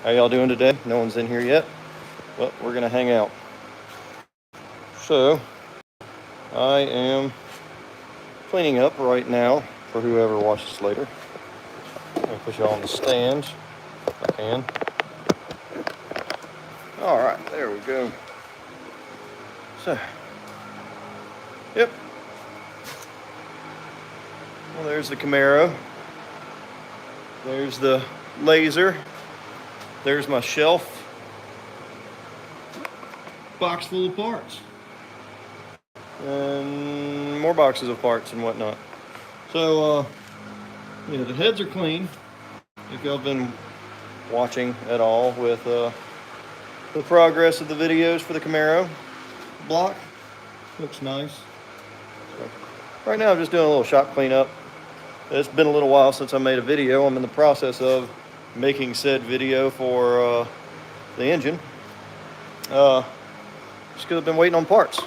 How y'all doing today? No one's in here yet, but we're gonna hang out. So, I am cleaning up right now for whoever watches later. I'm gonna put y'all on the stand if I can. All right, there we go. So, yep. Well, there's the Camaro. There's the laser. There's my shelf. Box full of parts. And more boxes of parts and whatnot. So, the heads are clean. If y'all been watching at all with the progress of the videos for the Camaro block, looks nice. So, right now I'm just doing a little shop cleanup. It's been a little while since I made a video. I'm in the process of making said video for the engine. Just because I've been waiting on parts.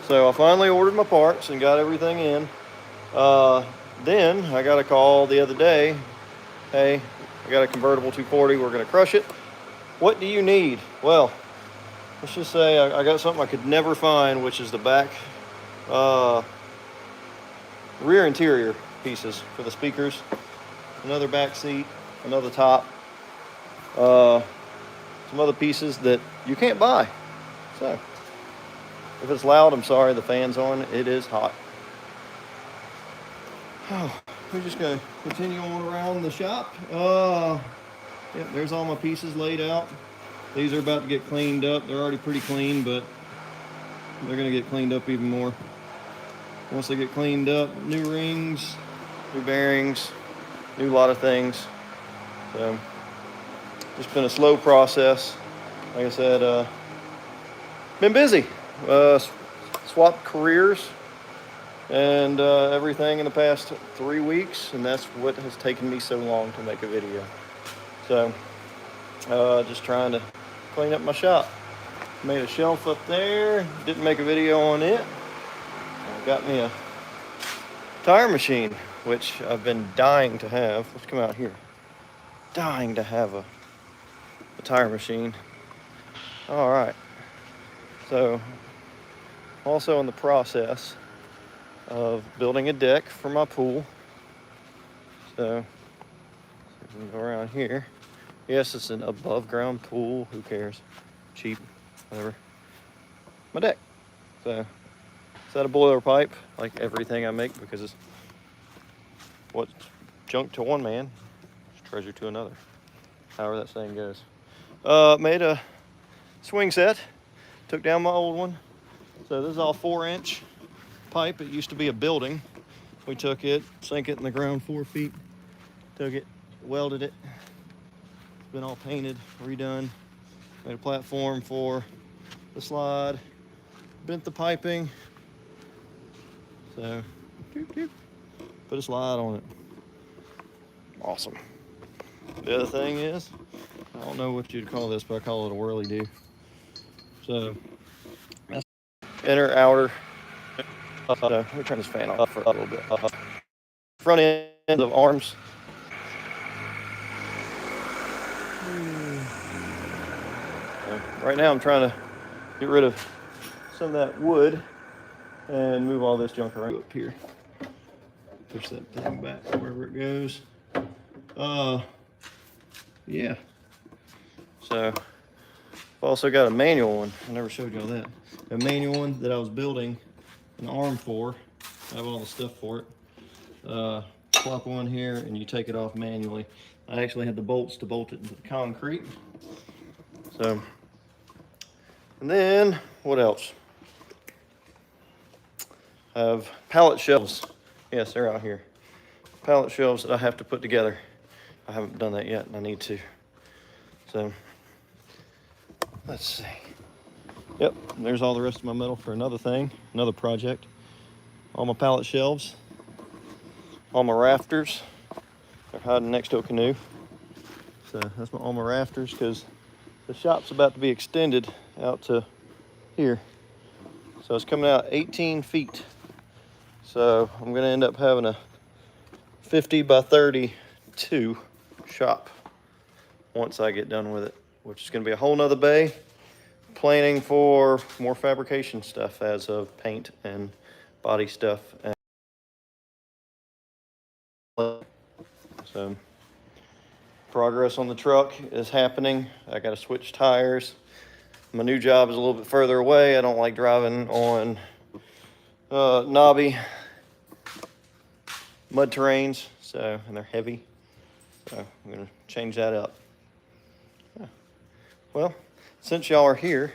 So I finally ordered my parts and got everything in. Then I got a call the other day. Hey, I got a convertible 240. We're going to crush it. What do you need? Well, let's just say I got something I could never find, which is the back rear interior pieces for the speakers. Another back seat, another top. Some other pieces that you can't buy. So, if it's loud, I'm sorry, the fan's on. It is hot. We're just going to continue on around the shop. Yep, there's all my pieces laid out. These are about to get cleaned up. They're already pretty clean, but they're going to get cleaned up even more. Once they get cleaned up, new rings, new bearings, new lot of things. So, just been a slow process. Like I said, been busy. Swapped careers and everything in the past 3 weeks, and that's what has taken me so long to make a video. So, just trying to clean up my shop. Made a shelf up there. Didn't make a video on it. Got me a tire machine, which I've been dying to have. Let's come out here. Dying to have a tire machine. All right. So, also in the process of building a deck for my pool. So, we can go around here. Yes, it's an above ground pool. Who cares? Cheap, whatever. My deck. So, is that a boiler pipe? Like everything I make, because it's what's junk to one man is treasure to another. However that saying goes. Made a swing set. Took down my old one. So this is all 4-inch pipe. It used to be a building. We took it, sank it in the ground 4 feet. Took it, welded it. It's been all painted, redone. Made a platform for the slide. Bent the piping. So, put a slide on it. Awesome. The other thing is, I don't know what you'd call this, but I call it a whirly-do. So, that's inner, outer. Let me turn this fan off for a little bit. Front end of arms. Right now I'm trying to get rid of some of that wood and move all this junk around up here. Push that thing back wherever it goes. Yeah. So, I've also got a manual one. I never showed y'all that. A manual one that I was building an arm for. I have all the stuff for it. Plop one here and you take it off manually. I actually had the bolts to bolt it into the concrete. So, and then what else? I have pallet shelves. Yes, they're out here. Pallet shelves that I have to put together. I haven't done that yet and I need to. So, let's see. Yep, there's all the rest of my metal for another thing, another project. All my pallet shelves, all my rafters. They're hiding next to a canoe. So that's all my rafters, because the shop's about to be extended out to here. So it's coming out 18 feet. So I'm gonna end up having a 50 by 32 shop. once I get done with it, which is going to be a whole nother bay. Planning for more fabrication stuff as of paint and body stuff. So progress on the truck is happening. I got to switch tires. My new job is a little bit further away. I don't like driving on knobby mud terrains, and they're heavy. So I'm gonna change that up. Yeah. Well, since y'all are here,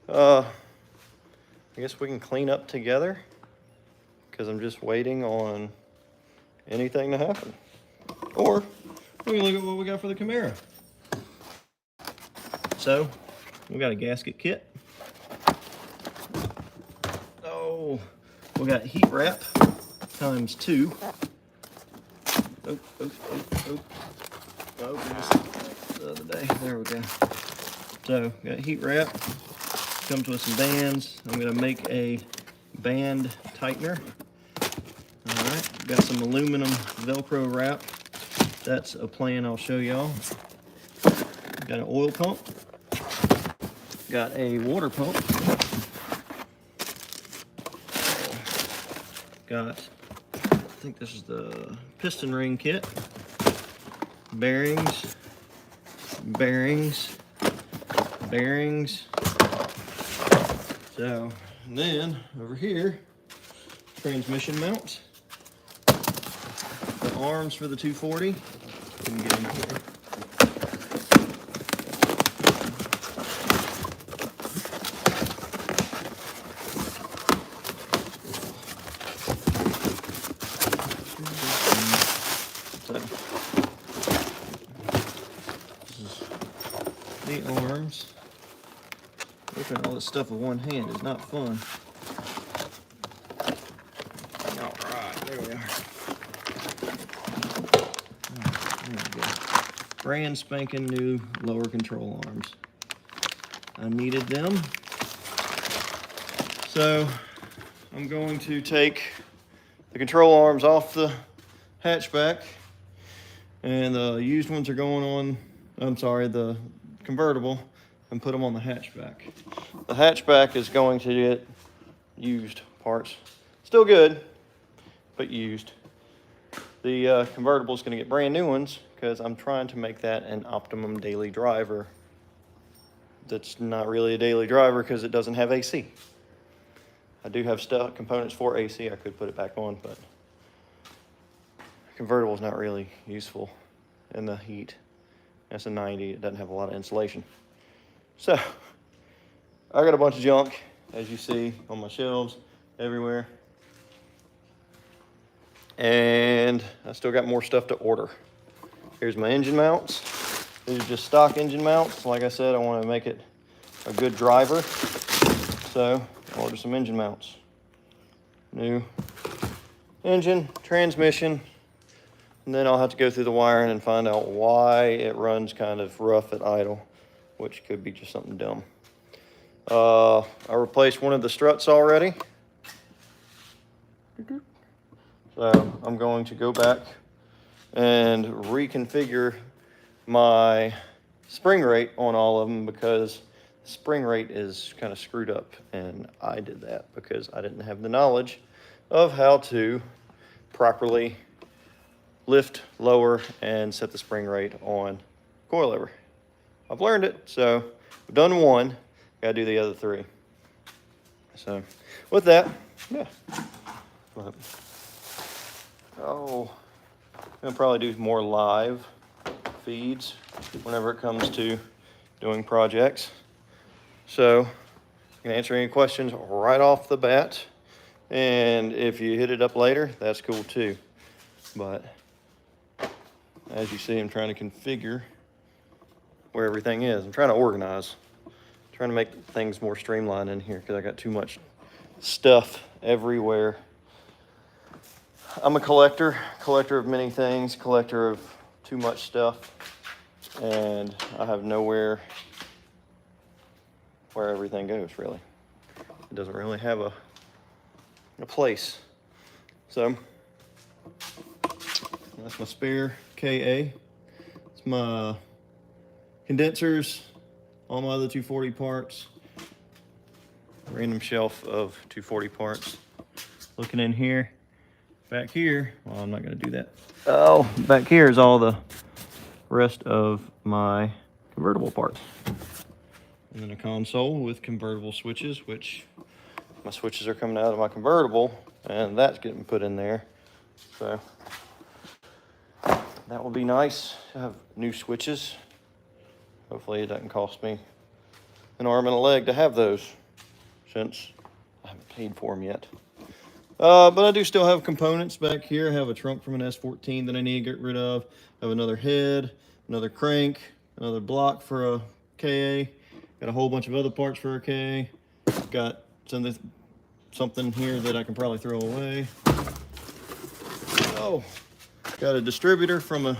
I guess we can clean up together because I'm just waiting on anything to happen. Or we can look at what we got for the Camaro. So we got a gasket kit. Oh, we got heat wrap ×2. Oh, the other day. There we go. So got heat wrap. Comes with some bands. I'm gonna make a band tightener. All right, got some aluminum Velcro wrap. That's a plan I'll show y'all. Got an oil pump. Got a water pump. Got, I think this is the piston ring kit. Bearings, bearings, bearings. So, and then over here, transmission mounts. The arms for the 240. You can get in here. The arms. Looking at all this stuff with one hand is not fun. All right, there we are. There we go. Brand spanking new lower control arms. I needed them. So I'm going to take the control arms off the hatchback, and the used ones are going on, I'm sorry, the convertible, and put them on the hatchback. The hatchback is going to get used parts. Still good, but used. The convertible is going to get brand new ones because I'm trying to make that an optimum daily driver. That's not really a daily driver because it doesn't have AC. I do have components for AC. I could put it back on, but convertible is not really useful in the heat. That's a 90. It doesn't have a lot of insulation. So I got a bunch of junk, as you see, on my shelves everywhere. And I still got more stuff to order. Here's my engine mounts. These are just stock engine mounts. Like I said, I want to make it a good driver. So I ordered some engine mounts. New engine, transmission, and then I'll have to go through the wiring and find out why it runs kind of rough at idle, which could be just something dumb. I replaced one of the struts already. So I'm going to go back and reconfigure my spring rate on all of them because the spring rate is kind of screwed up, and I did that because I didn't have the knowledge of how to properly lift, lower, and set the spring rate on coilover. I've learned it, so I've done one, gotta do the other 3. So with that, yeah. But, I'm gonna probably do more live feeds whenever it comes to doing projects. So you can answer any questions right off the bat, and if you hit it up later, that's cool too. But as you see, I'm trying to configure where everything is. I'm trying to organize, trying to make things more streamlined in here because I got too much stuff everywhere. I'm a collector of many things, collector of too much stuff, and I have nowhere where everything goes, really. It doesn't really have a place. So that's my spare KA. It's my Condensers, all my other 240 parts. Random shelf of 240 parts. Looking in here, back here, well, I'm not gonna do that. Oh, back here is all the rest of my convertible parts. And then a console with convertible switches, which my switches are coming out of my convertible, and that's getting put in there. So that will be nice to have new switches. Hopefully it doesn't cost me an arm and a leg to have those, since I haven't paid for them yet. But I do still have components back here. I have a trunk from an S14 that I need to get rid of. I have another head, another crank, another block for a KA. Got a whole bunch of other parts for a KA. Got something here that I can probably throw away. Oh, got a distributor from a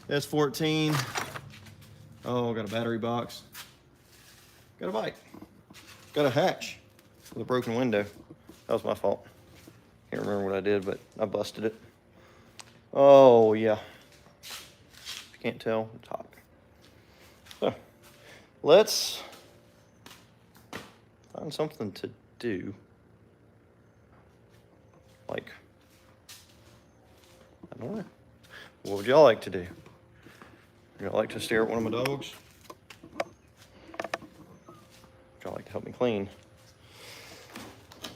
S14. Oh, got a battery box. Got a bike. Got a hatch with a broken window. That was my fault. Can't remember what I did, but I busted it. Oh, yeah. If you can't tell, it's hot. So, let's find something to do. Like, I don't know. What would y'all like to do? Would y'all like to stare at one of my dogs? Would y'all like to help me clean?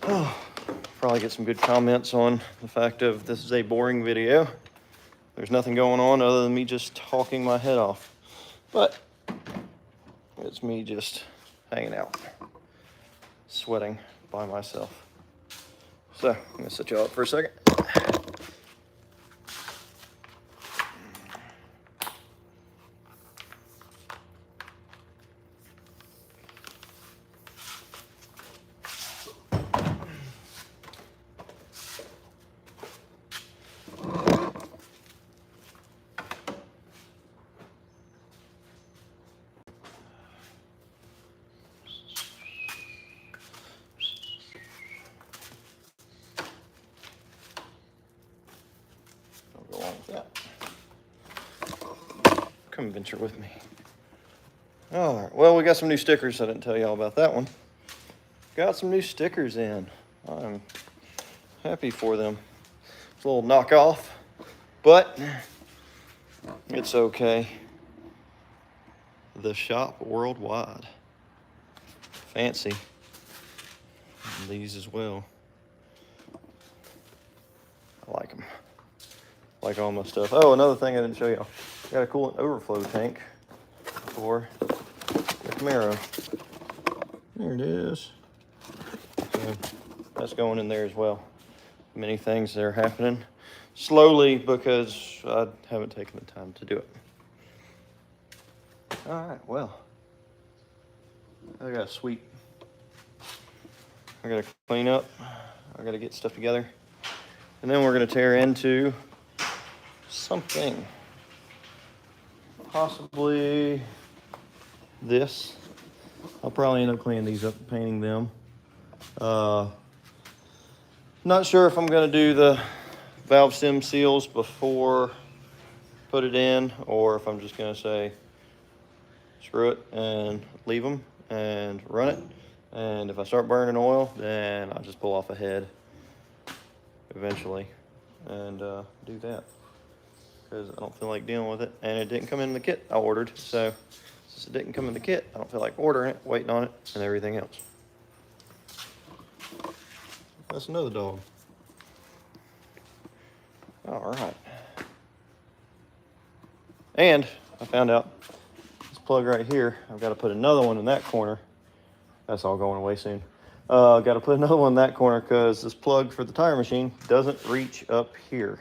Oh. Probably get some good comments on the fact of this is a boring video. There's nothing going on other than me just talking my head off. But it's me just hanging out, sweating by myself. So I'm gonna set y'all up for a second. Come venture with me. All right, well, we got some new stickers. I didn't tell y'all about that one. Got some new stickers in. I'm happy for them. It's a little knockoff, but it's okay. The shop worldwide. Fancy. And these as well. I like them. Like all my stuff. Oh, another thing I didn't show y'all. Got a coolant overflow tank for the Camaro. There it is. So that's going in there as well. Many things that are happening slowly because I haven't taken the time to do it. All right, well, I got to sweep. I got to clean up. I got to get stuff together. And then we're going to tear into something. Possibly this. I'll probably end up cleaning these up and painting them. Not sure if I'm going to do the valve stem seals before put it in, or if I'm just going to say screw it and leave them and run it. And if I start burning oil, then I'll just pull off a head eventually and do that, because I don't feel like dealing with it, and it didn't come in the kit I ordered. So since it didn't come in the kit, I don't feel like ordering it, waiting on it, and everything else. That's another dog. All right. And I found out this plug right here, I've got to put another one in that corner. That's all going away soon. Got to put another one in that corner because this plug for the tire machine doesn't reach up here.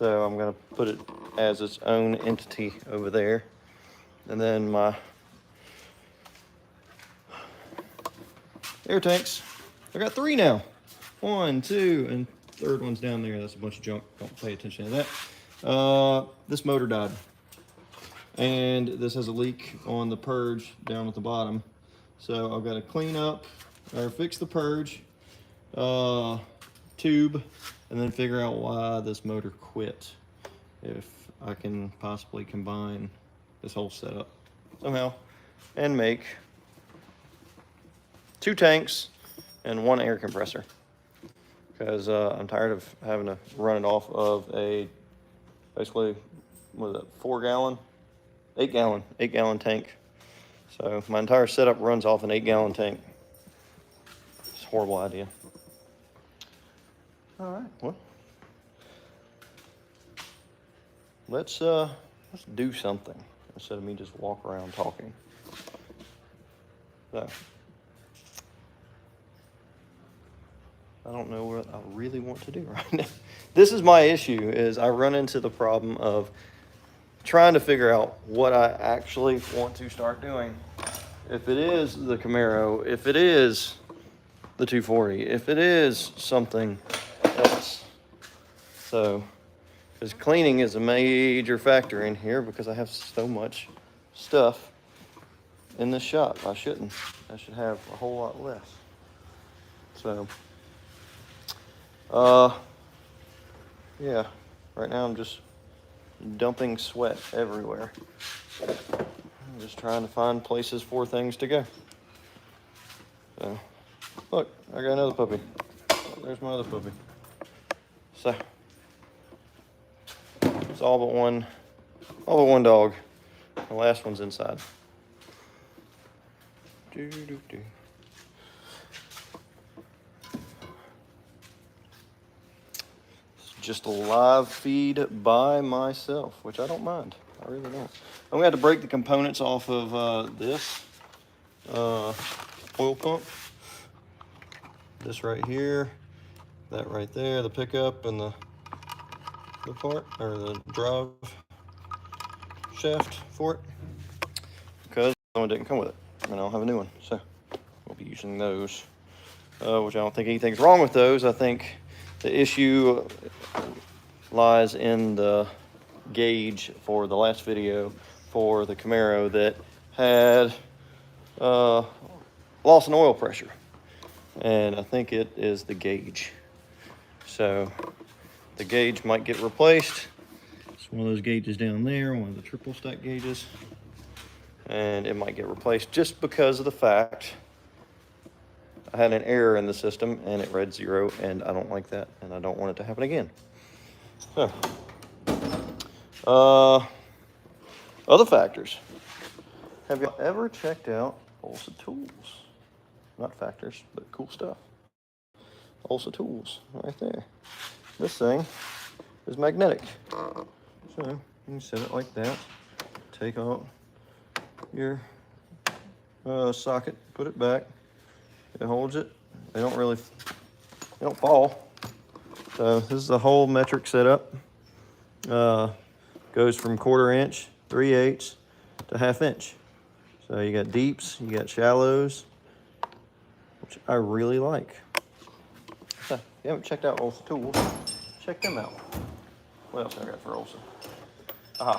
So I'm going to put it as its own entity over there. And then my air tanks, I got 3 now. 1, 2, and third one's down there. That's a bunch of junk. Don't pay attention to that. This motor died. And this has a leak on the purge down at the bottom. So I've got to clean up or fix the purge tube and then figure out why this motor quit. If I can possibly combine this whole setup. somehow and make 2 tanks and 1 air compressor, because I'm tired of having to run it off of a basically, what is it, 8 gallon tank. So my entire setup runs off an 8 gallon tank. It's a horrible idea. All right, well, let's do something instead of me just walk around talking. So, I don't know what I really want to do right now. This is my issue, is I run into the problem of trying to figure out what I actually want to start doing. If it is the Camaro, if it is the 240, if it is something else. So, because cleaning is a major factor in here, because I have so much stuff in this shop. I should have a whole lot less. So, yeah, right now I'm just dumping sweat everywhere. I'm just trying to find places for things to go. So, look, I got another puppy. Oh, there's my other puppy. So, it's all but one dog. The last one's inside. Doo-doo-doo. Just a live feed by myself, which I don't mind. I really don't. I'm gonna have to break the components off of this oil pump. This right here, that right there, the pickup and the part, or the drive shaft for it, because the one didn't come with it, and I don't have a new one, so we'll be using those. Which I don't think anything's wrong with those. I think the issue lies in the gauge for the last video for the Camaro that had loss in oil pressure, and I think it is the gauge. So the gauge might get replaced. It's one of those gauges down there, one of the triple stack gauges, and it might get replaced just because of the fact I had an error in the system and it read 0, and I don't like that, and I don't want it to happen again. So, other factors. Have you ever checked out OLSA Tools? Not factors, but cool stuff. OLSA Tools, right there. This thing is magnetic. So you can set it like that. Take out your socket, put it back. It holds it. They don't fall. So this is the whole metric setup. Goes from 1/4 inch, 3/8 to 1/2 inch. So you got deeps, you got shallows, which I really like. So if you haven't checked out OLSA Tools, check them out. What else I got for OLSA? Aha,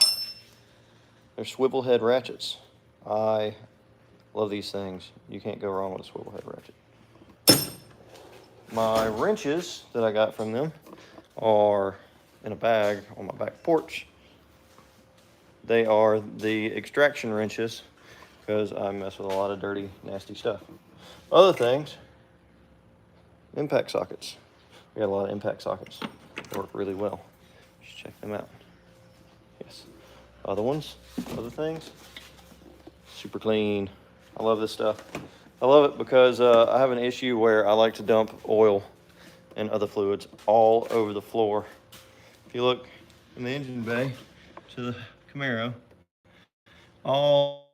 they're swivel head ratchets. I love these things. You can't go wrong with a swivel head ratchet. My wrenches that I got from them are in a bag on my back porch. They are the extraction wrenches, because I mess with a lot of dirty, nasty stuff. Other things, impact sockets. We got a lot of impact sockets. They work really well. Just check them out. Yes. Other things, super clean. I love this stuff. I love it because I have an issue where I like to dump oil and other fluids all over the floor. If you look in the engine bay to the Camaro, all